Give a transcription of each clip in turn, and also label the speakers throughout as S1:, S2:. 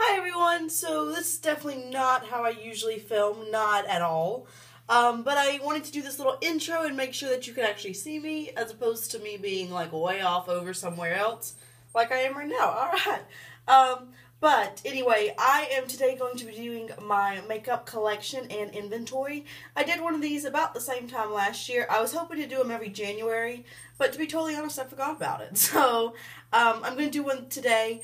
S1: Hi everyone, so this is definitely not how I usually film, not at all. But I wanted to do this little intro and make sure that you could actually see me, as opposed to me being like way off over somewhere else, like I am right now. Alright. But anyway, I am today going to be doing my makeup collection and inventory. I did one of these about the same time last year. I was hoping to do them every January, but to be totally honest, I forgot about it. So, I'm going to do one today.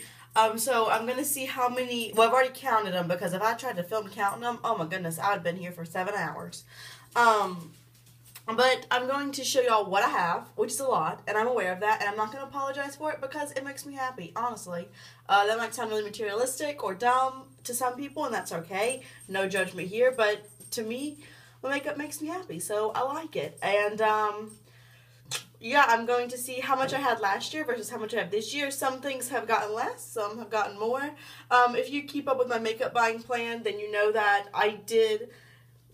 S1: So I'm going to see how many, well, I've already counted them, because if I tried to film counting them, oh my goodness, I would have been here for 7 hours. But I'm going to show y'all what I have, which is a lot, and I'm aware of that, and I'm not going to apologize for it, because it makes me happy, honestly. That might sound really materialistic or dumb to some people, and that's okay. No judgment here, but to me, my makeup makes me happy, so I like it. And, yeah, I'm going to see how much I had last year versus how much I have this year. Some things have gotten less, some have gotten more. If you keep up with my makeup buying plan, then you know that I did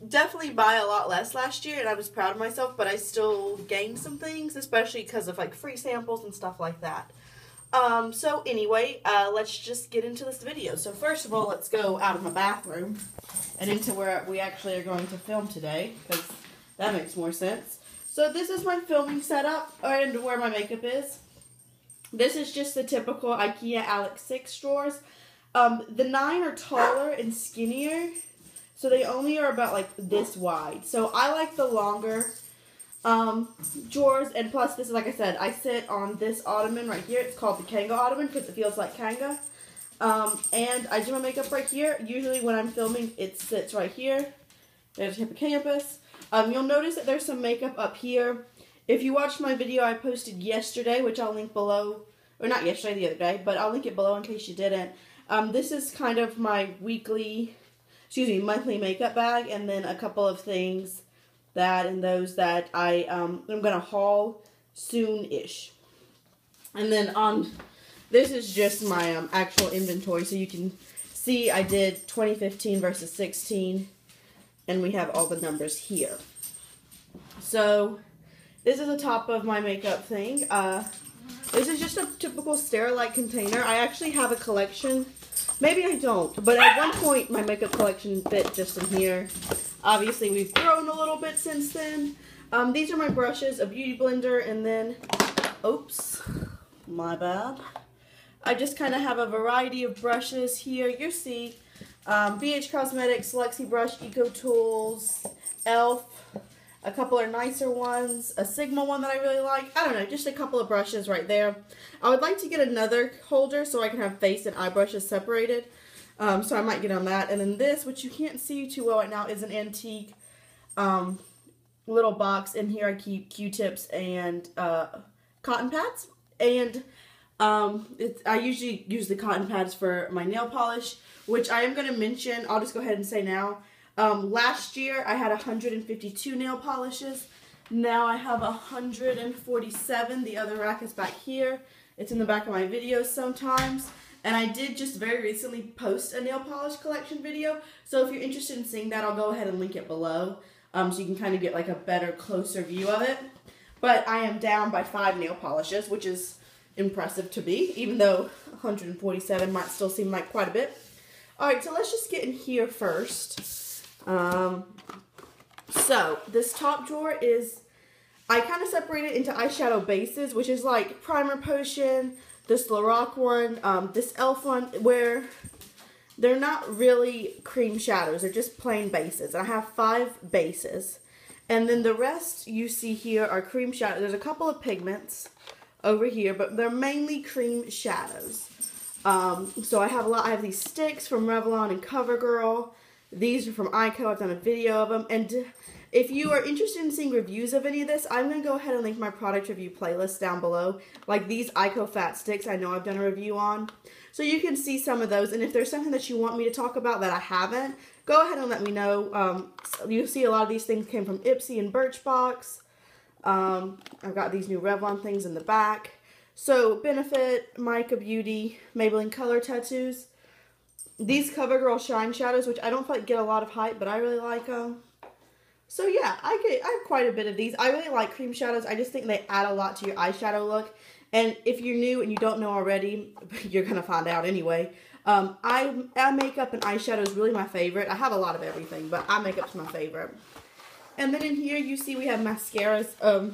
S1: definitely buy a lot less last year, and I was proud of myself, but I still gained some things, especially because of like free samples and stuff like that. So anyway, let's just get into this video. So first of all, let's go out of my bathroom and into where we actually are going to film today, because that makes more sense. So this is my filming setup, and where my makeup is. This is just the typical IKEA Alex 6 drawers. The 9 are taller and skinnier, so they only are about like this wide. So I like the longer drawers, and plus this is, like I said, I sit on this ottoman right here. It's called the Kanga ottoman because it feels like Kanga. And I do my makeup right here. Usually when I'm filming, it sits right here. There's hippocampus. You'll notice that there's some makeup up here. If you watched my video I posted yesterday, which I'll link below, or not yesterday, the other day, but I'll link it below in case you didn't. This is kind of my monthly makeup bag, and then a couple of things and those that I'm going to haul soon-ish. And then this is just my actual inventory, so you can see I did 2015 versus 16. And we have all the numbers here. So, this is the top of my makeup thing. This is just a typical Sterilite container. I actually have a collection. Maybe I don't. But at one point, my makeup collection fit just in here. Obviously, we've grown a little bit since then. These are my brushes, a beauty blender, and then... Oops. My bad. I just kind of have a variety of brushes here. You see... BH Cosmetics, Lexi Brush, Eco Tools, e.l.f. A couple are nicer ones, a Sigma one that I really like. I don't know, just a couple of brushes right there. I would like to get another holder so I can have face and eye brushes separated. So I might get on that. And then this, which you can't see too well right now, is an antique little box. In here I keep Q-tips and cotton pads. And I usually use the cotton pads for my nail polish, which I am going to mention. I'll just go ahead and say now. Last year, I had 152 nail polishes. Now I have 147. The other rack is back here. It's in the back of my videos sometimes. And I did just very recently post a nail polish collection video. So if you're interested in seeing that, I'll go ahead and link it below. So you can kind of get like a better, closer view of it. But I am down by 5 nail polishes, which is impressive to me, even though 147 might still seem like quite a bit. Alright, so let's just get in here first. So, this top drawer is, I kind of separate it into eyeshadow bases, which is like Primer Potion, this Lorac one, this e.l.f. one, where they're not really cream shadows, they're just plain bases. I have 5 bases. And then the rest you see here are cream shadows. There's a couple of pigments over here, but they're mainly cream shadows. So I have these sticks from Revlon and Covergirl. These are from Ico. I've done a video of them. And if you are interested in seeing reviews of any of this, I'm going to go ahead and link my product review playlist down below. Like these Ico Fat Sticks, I know I've done a review on. So you can see some of those. And if there's something that you want me to talk about that I haven't, go ahead and let me know. You'll see a lot of these things came from Ipsy and Birchbox. I've got these new Revlon things in the back. So, Benefit, Mica Beauty, Maybelline Color Tattoos. These CoverGirl Shine Shadows, which I don't feel like get a lot of hype, but I really like them. So yeah, I have quite a bit of these. I really like cream shadows. I just think they add a lot to your eyeshadow look. And if you're new and you don't know already, you're going to find out anyway. Eye makeup and eyeshadow is really my favorite. I have a lot of everything, but eye makeup's my favorite. And then in here, you see we have mascaras.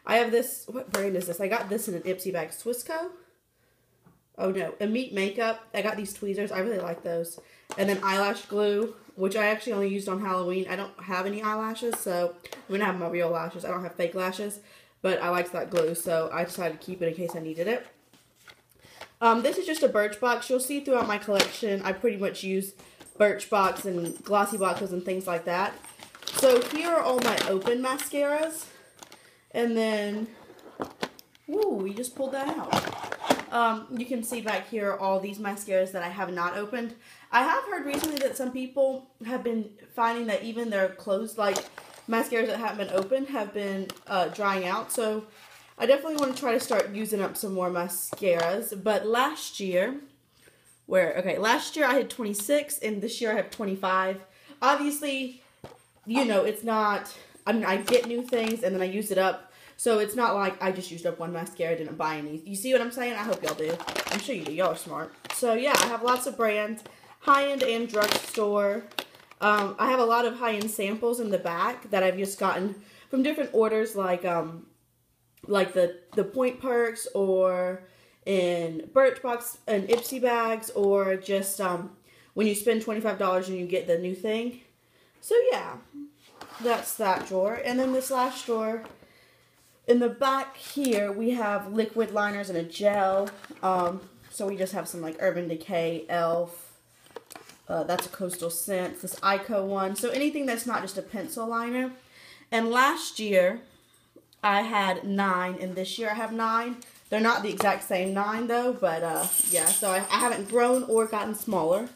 S1: I have this, what brand is this? I got this in an Ipsy bag. Swissco? Oh no, Meet Makeup. I got these tweezers. I really like those. And then eyelash glue, which I actually only used on Halloween. I don't have any eyelashes, so I'm going to have my real lashes. I don't have fake lashes, but I liked that glue, so I decided to keep it in case I needed it. This is just a Birchbox. You'll see throughout my collection, I pretty much use Birchbox and glossy boxes and things like that. So here are all my open mascaras. And then, woo, we just pulled that out. You can see back here all these mascaras that I have not opened. I have heard recently that some people have been finding that even their closed, like, mascaras that haven't been opened have been drying out. So I definitely want to try to start using up some more mascaras. But last year, last year I had 26 and this year I have 25. Obviously, you know, it's not, I mean, I get new things and then I use it up. So it's not like I just used up one mascara, didn't buy any. You see what I'm saying? I hope y'all do. I'm sure you do. Y'all are smart. So yeah, I have lots of brands, high-end and drugstore. I have a lot of high-end samples in the back that I've just gotten from different orders, like the Point Perks or in Birchbox and Ipsy bags, or just when you spend $25 and you get the new thing. So yeah, that's that drawer. And then this last drawer, in the back here, we have liquid liners and a gel. So we just have some like Urban Decay, e.l.f. That's a Coastal Scents, this Ico one. So anything that's not just a pencil liner. And last year, I had 9, and this year I have 9. They're not the exact same 9 though, but yeah, so I haven't grown or gotten smaller.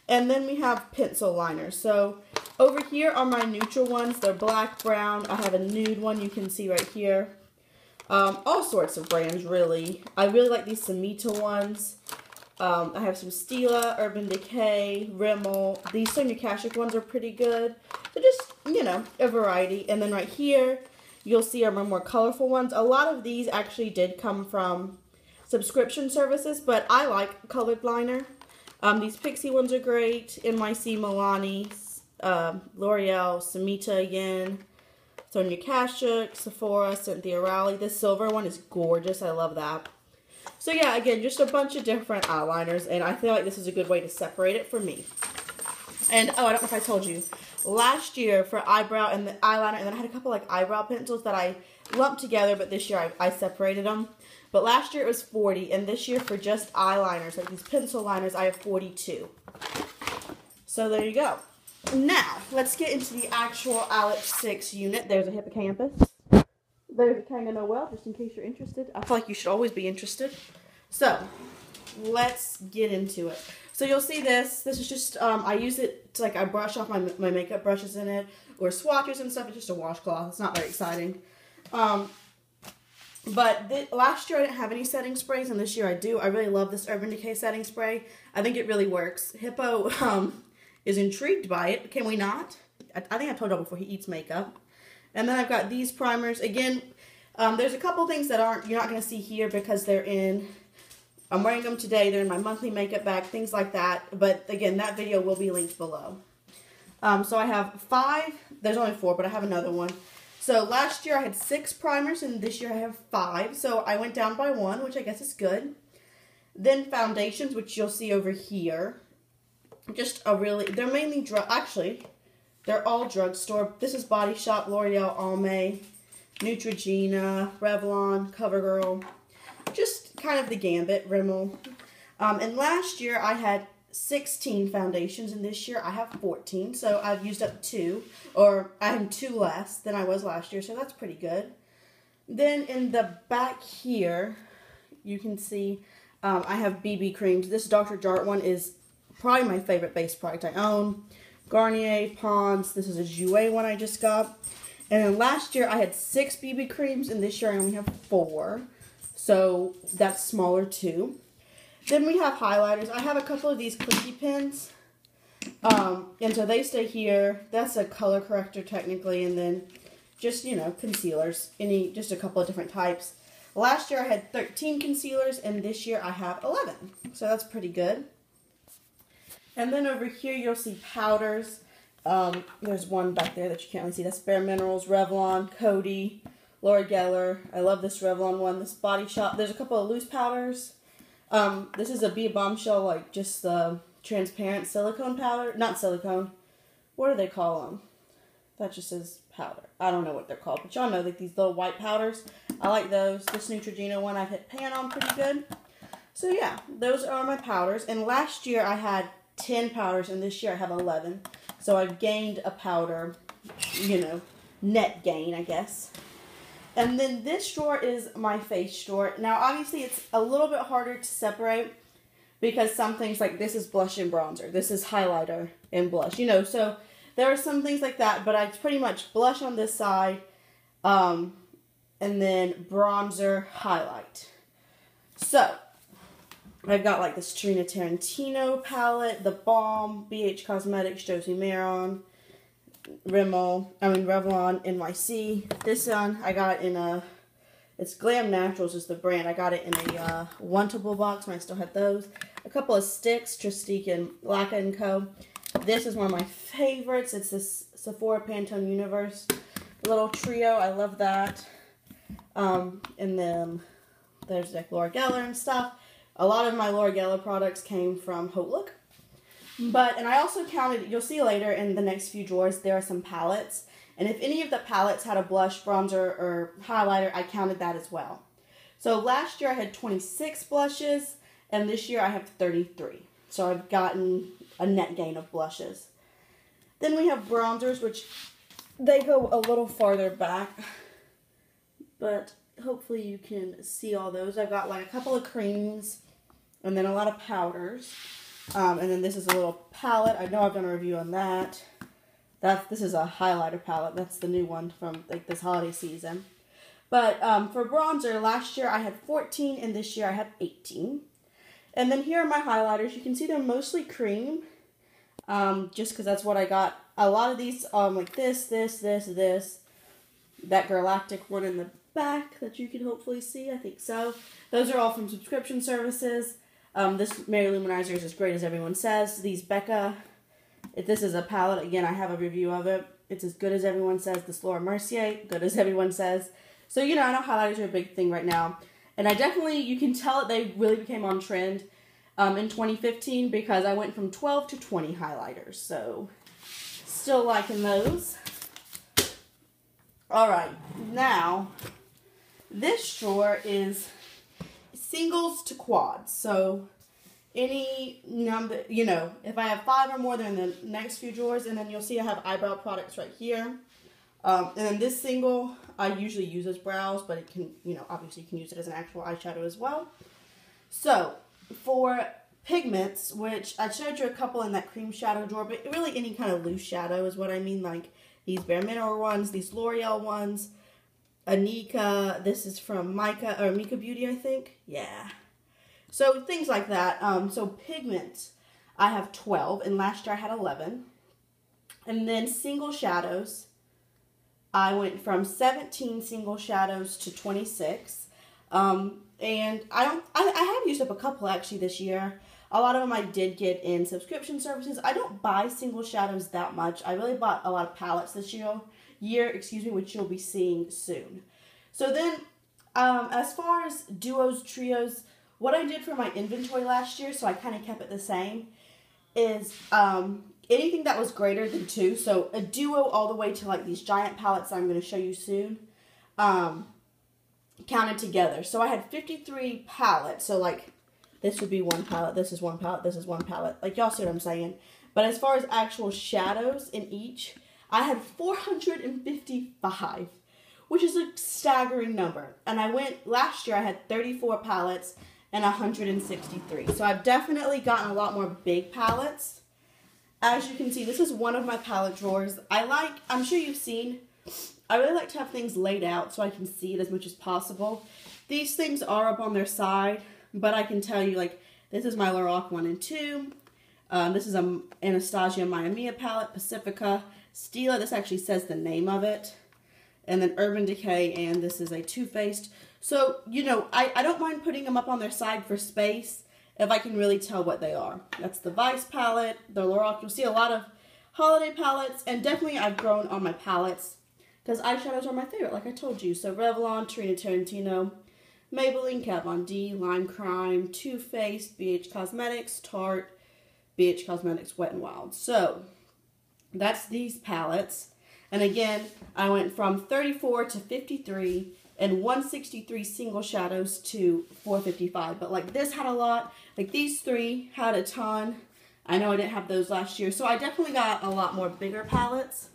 S1: And then we have pencil liners. So over here are my neutral ones. They're black, brown. I have a nude one you can see right here. All sorts of brands, really. I really like these Samita ones. I have some Stila, Urban Decay, Rimmel. These Sonia Kashuk ones are pretty good. They're just, you know, a variety. And then right here, you'll see are my more colorful ones. A lot of these actually did come from subscription services, but I like colored liner. These Pixie ones are great. NYC, Milani, L'Oreal, Samita again, Sonia Kashuk, Sephora, Cynthia Rowley. This silver one is gorgeous. I love that. So yeah, again, just a bunch of different eyeliners, and I feel like this is a good way to separate it for me. And, oh, I don't know if I told you, last year for eyebrow and the eyeliner, and then I had a couple like eyebrow pencils that I lumped together, but this year I separated them. But last year it was 40, and this year for just eyeliners, like these pencil liners, I have 42. So there you go. Now, let's get into the actual Alex 6 unit. There's a hippocampus. There's a Kanga Noel, just in case you're interested. I feel like you should always be interested. So, let's get into it. So you'll see this. This is just, I use it to, like, I brush off my makeup brushes in it, or swatches and stuff. It's just a washcloth. It's not very exciting. But last year I didn't have any setting sprays, and this year I do. I really love this Urban Decay setting spray. I think it really works. Hippo is intrigued by it. Can we not? I think I told y'all before, he eats makeup. And then I've got these primers. Again, there's a couple things that you're not going to see here because they're in, I'm wearing them today. They're in my monthly makeup bag, things like that. But again, that video will be linked below. So I have 5. There's only 4, but I have another one. So last year I had 6 primers, and this year I have 5. So I went down by 1, which I guess is good. Then foundations, which you'll see over here. Just a really, they're mainly actually, they're all drugstore. This is Body Shop, L'Oreal, Almay, Neutrogena, Revlon, Covergirl. Just kind of the gambit, Rimmel. And last year I had 16 foundations, and this year I have 14. So I've used up 2, or I have 2 less than I was last year, so that's pretty good. Then in the back here, you can see I have BB creams. This Dr. Jart one is probably my favorite base product I own. Garnier, Pond's. This is a Jouer one I just got. And then last year I had 6 BB creams, and this year I only have 4. So that's smaller too. Then we have highlighters. I have a couple of these clicky pens. And so they stay here. That's a color corrector technically. And then just, you know, concealers. Just a couple of different types. Last year I had 13 concealers, and this year I have 11. So that's pretty good. And then over here you'll see powders. There's one back there that you can't really see. That's Bare Minerals, Revlon, Coty, Laura Geller. I love this Revlon one. This Body Shop. There's a couple of loose powders. This is a Be a Bombshell, like just the transparent silicone powder. Not silicone. What do they call them? That just says powder. I don't know what they're called, but y'all know, like these little white powders. I like those. This Neutrogena one I've hit pan on pretty good. So yeah, those are my powders. And last year I had 10 powders, and this year I have 11. So I've gained a powder, you know, net gain, I guess. And then this drawer is my face drawer. Now, obviously, it's a little bit harder to separate because some things like this is blush and bronzer. This is highlighter and blush, you know. So there are some things like that, but I pretty much blush on this side and then bronzer, highlight. So I've got like this Tarantino palette, the Balm, BH Cosmetics, Josie Maron, Revlon NYC. This one I got in a, it's Glam Naturals is the brand. I got it in a Wantable box when I still had those. A couple of sticks, Tristique and Lacquer & Co. This is one of my favorites. It's this Sephora Pantone Universe little trio. I love that. And then there's like Laura Geller and stuff. A lot of my Laura Geller products came from Haute Look. And I also counted, you'll see later in the next few drawers, there are some palettes. And if any of the palettes had a blush, bronzer, or highlighter, I counted that as well. So last year I had 26 blushes, and this year I have 33. So I've gotten a net gain of blushes. Then we have bronzers, which they go a little farther back. But hopefully you can see all those. I've got like a couple of creams, and then a lot of powders. And then this is a little palette. I know I've done a review on that. This is a highlighter palette. That's the new one from like this holiday season. But for bronzer, last year I had 14 and this year I have 18. And then here are my highlighters. You can see they're mostly cream. Just because that's what I got. A lot of these, like this. That Galactic one in the back that you can hopefully see. I think so. Those are all from subscription services. This Mary Luminizer is as great as everyone says. These Becca, if this is a palette, again, I have a review of it. It's as good as everyone says. This Laura Mercier, good as everyone says. So, you know, I know highlighters are a big thing right now. And I definitely, you can tell that they really became on trend in 2015 because I went from 12 to 20 highlighters. So, still liking those. Alright, now, this drawer is singles to quads. So any number, you know, if I have 5 or more, then the next few drawers, and then you'll see I have eyebrow products right here. And then this single, I usually use as brows, but it can, you know, obviously you can use it as an actual eyeshadow as well. So for pigments, which I showed you a couple in that cream shadow drawer, but really any kind of loose shadow is what I mean, like these Bare Mineral ones, these L'Oreal ones, Anika, this is from Mika Beauty, I think. Yeah. So things like that. So pigments, I have 12, and last year I had 11. And then single shadows, I went from 17 single shadows to 26. And I have used up a couple actually this year. A lot of them I did get in subscription services. I don't buy single shadows that much. I really bought a lot of palettes this year, which you'll be seeing soon. So then, as far as duos, trios, what I did for my inventory last year, so I kind of kept it the same, is anything that was greater than 2, so a duo all the way to like these giant palettes that I'm going to show you soon, counted together. So I had 53 palettes, so like this would be one palette, this is one palette, this is one palette. Like y'all see what I'm saying. But as far as actual shadows in each, I had 455, which is a staggering number. And I went, last year I had 34 palettes and 163. So I've definitely gotten a lot more big palettes. As you can see, this is one of my palette drawers. I'm sure you've seen, I really like to have things laid out so I can see it as much as possible. These things are up on their side, but I can tell you, like, this is my Lorac 1 and 2. This is a Anastasia Mia Mia palette, Pacifica, Stila, this actually says the name of it, and then Urban Decay, and this is a Too Faced. So, you know, I don't mind putting them up on their side for space, if I can really tell what they are. That's the Vice palette, the Lorac. You'll see a lot of holiday palettes, and definitely I've grown on my palettes because eyeshadows are my favorite, like I told you. So Revlon, Tarina, Tarantino, Maybelline, Kat Von D, Lime Crime, Too Faced, BH Cosmetics, Tarte, BH Cosmetics, Wet n Wild. So that's these palettes. And again, I went from 34 to 53 and 163 single shadows to 455. But like this had a lot. Like these three had a ton. I know I didn't have those last year. So I definitely got a lot more bigger palettes.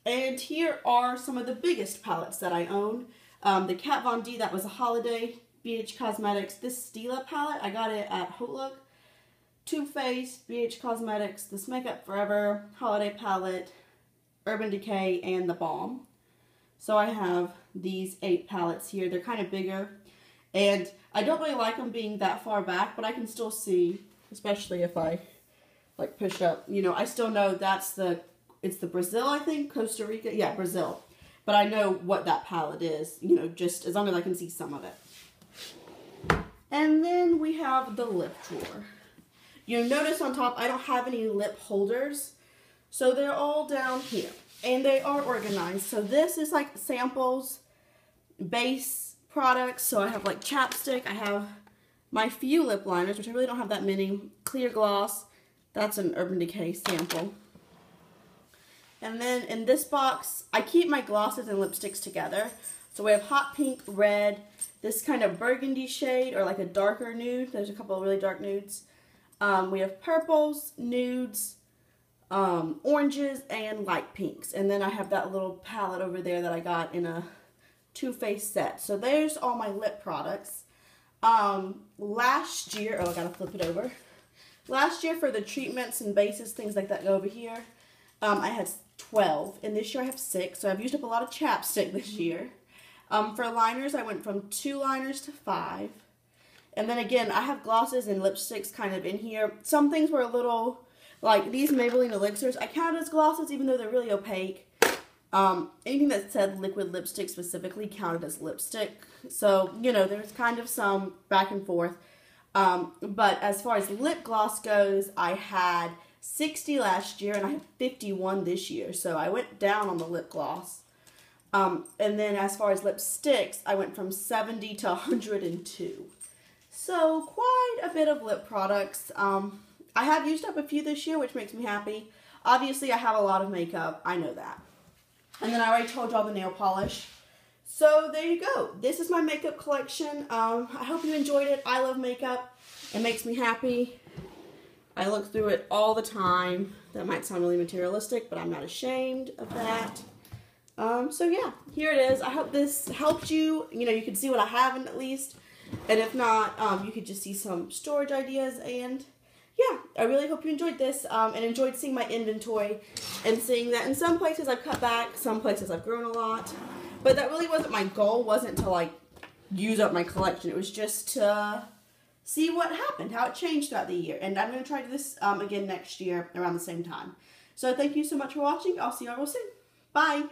S1: And here are some of the biggest palettes that I own. The Kat Von D, that was a holiday. BH Cosmetics. This Stila palette, I got it at Hotlook. Too Faced, BH Cosmetics, this Makeup Forever holiday palette, Urban Decay, and the Balm. So I have these 8 palettes here. They're kind of bigger, and I don't really like them being that far back, but I can still see, especially if I like push up, you know, I still know it's the Brazil, I think, Costa Rica, yeah, Brazil. But I know what that palette is, you know, just as long as I can see some of it. And then we have the lip drawer. You'll notice on top, I don't have any lip holders. So they're all down here. And they are organized. So this is like samples, base products. So I have like chapstick. I have my few lip liners, which I really don't have that many. Clear gloss. That's an Urban Decay sample. And then in this box, I keep my glosses and lipsticks together. So we have hot pink, red, this kind of burgundy shade, or like a darker nude. There's a couple of really dark nudes. We have purples, nudes, oranges, and light pinks. And then I have that little palette over there that I got in a Too Faced set. So there's all my lip products. Last year, oh, I gotta flip it over. Last year for the treatments and bases, things like that go over here, I had 12. And this year I have 6. So I've used up a lot of chapstick this year. For liners, I went from 2 liners to 5. And then again, I have glosses and lipsticks kind of in here. Some things were a little, like these Maybelline Elixirs, I count as glosses even though they're really opaque. Anything that said liquid lipstick specifically counted as lipstick. So, you know, there's kind of some back and forth. But as far as lip gloss goes, I had 60 last year and I have 51 this year. So I went down on the lip gloss. And then as far as lipsticks, I went from 70 to 102. So quite a bit of lip products. I have used up a few this year, which makes me happy. Obviously, I have a lot of makeup. I know that. And then I already told y'all the nail polish. So there you go. This is my makeup collection. I hope you enjoyed it. I love makeup. It makes me happy. I look through it all the time. That might sound really materialistic, but I'm not ashamed of that. So yeah, here it is. I hope this helped you. You know, you can see what I have in at least. And if not, you could just see some storage ideas. And yeah, I really hope you enjoyed this and enjoyed seeing my inventory and seeing that in some places I've cut back, some places I've grown a lot. But that really wasn't my goal, wasn't to like use up my collection. It was just to see what happened, how it changed throughout the year. And I'm going to try this again next year around the same time. So thank you so much for watching. I'll see you all real soon. Bye.